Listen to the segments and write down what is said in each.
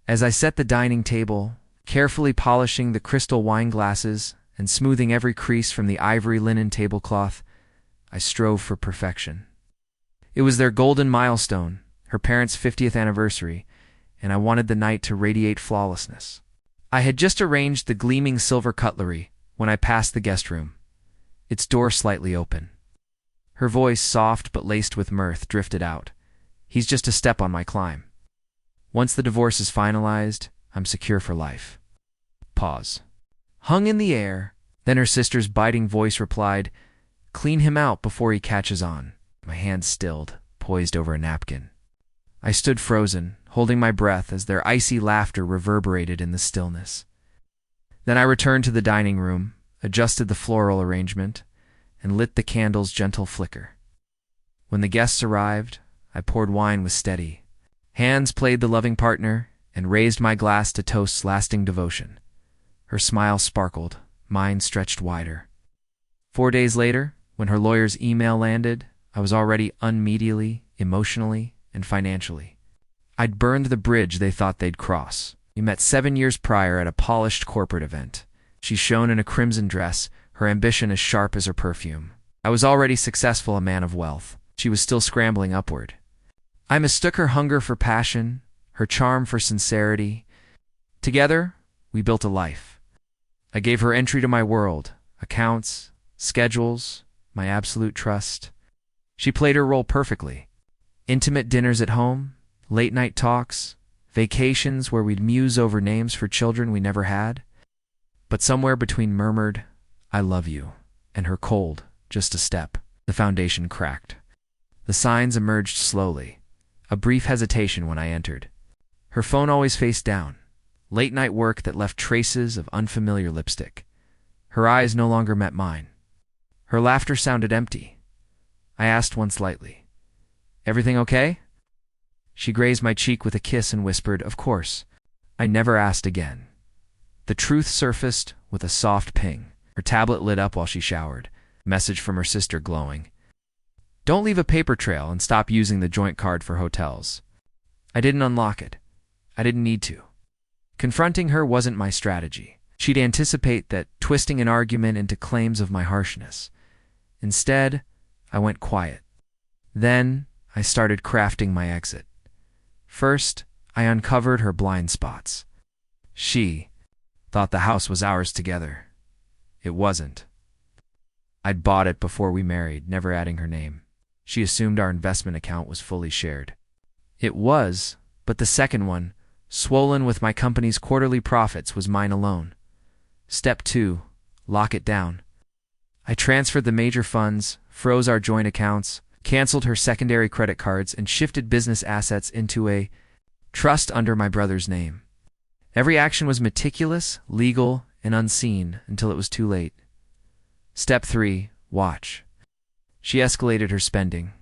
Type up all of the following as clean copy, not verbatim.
As I set the dining table, carefully polishing the crystal wine glasses and smoothing every crease from the ivory linen tablecloth, I strove for perfection. It was their golden milestone, her parents' 50th anniversary, and I wanted the night to radiate flawlessness. I had just arranged the gleaming silver cutlery when I passed the guest room, its door slightly open. Her voice, soft but laced with mirth, drifted out. "He's just a step on my climb. Once the divorce is finalized, I'm secure for life." Pause. Hung in the air, then her sister's biting voice replied, "Clean him out before he catches on." My hand stilled, poised over a napkin. I stood frozen, holding my breath as their icy laughter reverberated in the stillness. Then I returned to the dining room, adjusted the floral arrangement, and lit the candle's gentle flicker. When the guests arrived, I poured wine with steady. Hands played the loving partner, and raised my glass to toast's lasting devotion. Her smile sparkled, mine stretched wider. 4 days later, when her lawyer's email landed, I was already unmedially, emotionally, and financially. I'd burned the bridge they thought they'd cross. We met 7 years prior at a polished corporate event. She shone in a crimson dress, her ambition as sharp as her perfume. I was already successful, a man of wealth. She was still scrambling upward. I mistook her hunger for passion, her charm for sincerity. Together, we built a life. I gave her entry to my world, accounts, schedules, my absolute trust. She played her role perfectly. Intimate dinners at home, late-night talks, vacations where we'd muse over names for children we never had. But somewhere between murmured, "I love you," and her cold, "just a step," the foundation cracked. The signs emerged slowly. A brief hesitation when I entered. Her phone always face down. Late-night work that left traces of unfamiliar lipstick. Her eyes no longer met mine. Her laughter sounded empty. I asked once lightly, "Everything okay?" She grazed my cheek with a kiss and whispered, "Of course." I never asked again. The truth surfaced with a soft ping. Her tablet lit up while she showered. Message from her sister glowing. "Don't leave a paper trail and stop using the joint card for hotels." I didn't unlock it. I didn't need to. Confronting her wasn't my strategy. She'd anticipate that, twisting an argument into claims of my harshness. Instead, I went quiet. Then, I started crafting my exit. First, I uncovered her blind spots. She thought the house was ours together. It wasn't. I'd bought it before we married, never adding her name. She assumed our investment account was fully shared. It was, but the second one, swollen with my company's quarterly profits, was mine alone. Step 2, lock it down. I transferred the major funds, froze our joint accounts, canceled her secondary credit cards, and shifted business assets into a trust under my brother's name. Every action was meticulous, legal, and unseen until it was too late. Step 3, watch. She escalated her spending.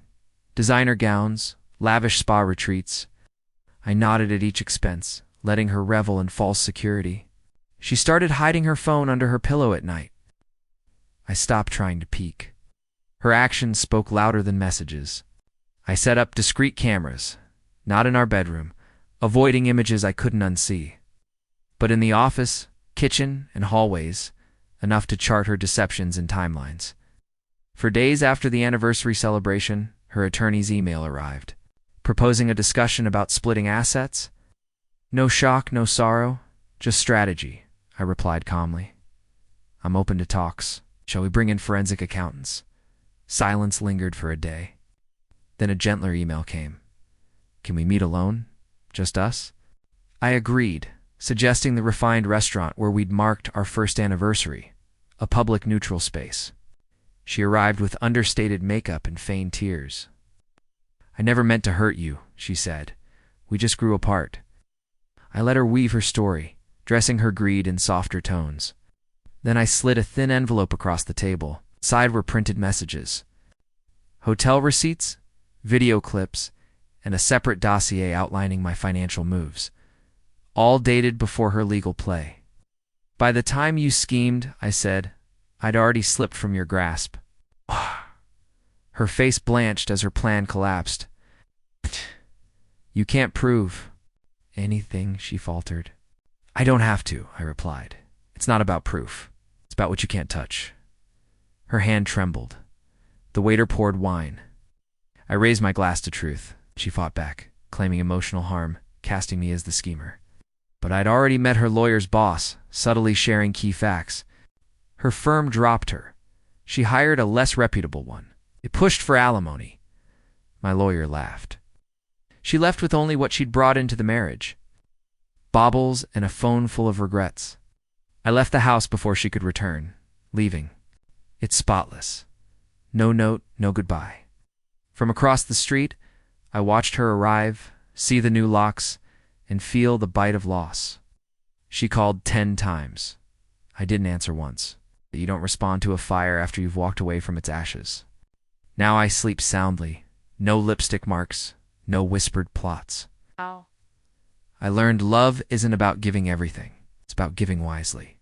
Designer gowns, lavish spa retreats. I nodded at each expense, letting her revel in false security. She started hiding her phone under her pillow at night. I stopped trying to peek. Her actions spoke louder than messages. I set up discreet cameras, not in our bedroom, avoiding images I couldn't unsee, but in the office, kitchen, and hallways, enough to chart her deceptions and timelines. For days after the anniversary celebration, her attorney's email arrived, proposing a discussion about splitting assets. No shock, no sorrow, just strategy, I replied calmly. I'm open to talks. Shall we bring in forensic accountants? Silence lingered for a day. Then a gentler email came. Can we meet alone? Just us? I agreed, suggesting the refined restaurant where we'd marked our first anniversary, a public neutral space. She arrived with understated makeup and feigned tears. I never meant to hurt you, she said. We just grew apart. I let her weave her story, dressing her greed in softer tones. Then I slid a thin envelope across the table. Inside were printed messages, hotel receipts, video clips, and a separate dossier outlining my financial moves, all dated before her legal play. By the time you schemed, I said, I'd already slipped from your grasp. Her face blanched as her plan collapsed. You can't prove. Anything, she faltered. I don't have to, I replied. It's not about proof. It's about what you can't touch. Her hand trembled. The waiter poured wine. I raised my glass to truth. She fought back, claiming emotional harm, casting me as the schemer. But I'd already met her lawyer's boss, subtly sharing key facts. Her firm dropped her. She hired a less reputable one. It pushed for alimony. My lawyer laughed. She left with only what she'd brought into the marriage. Baubles and a phone full of regrets. I left the house before she could return, leaving. It's spotless. No note, no goodbye. From across the street, I watched her arrive, see the new locks, and feel the bite of loss. She called 10 times. I didn't answer once. You don't respond to a fire after you've walked away from its ashes. Now I sleep soundly. No lipstick marks, no whispered plots. Wow. I learned love isn't about giving everything. It's about giving wisely.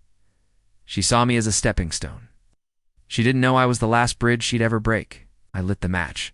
She saw me as a stepping stone. She didn't know I was the last bridge she'd ever break. I lit the match.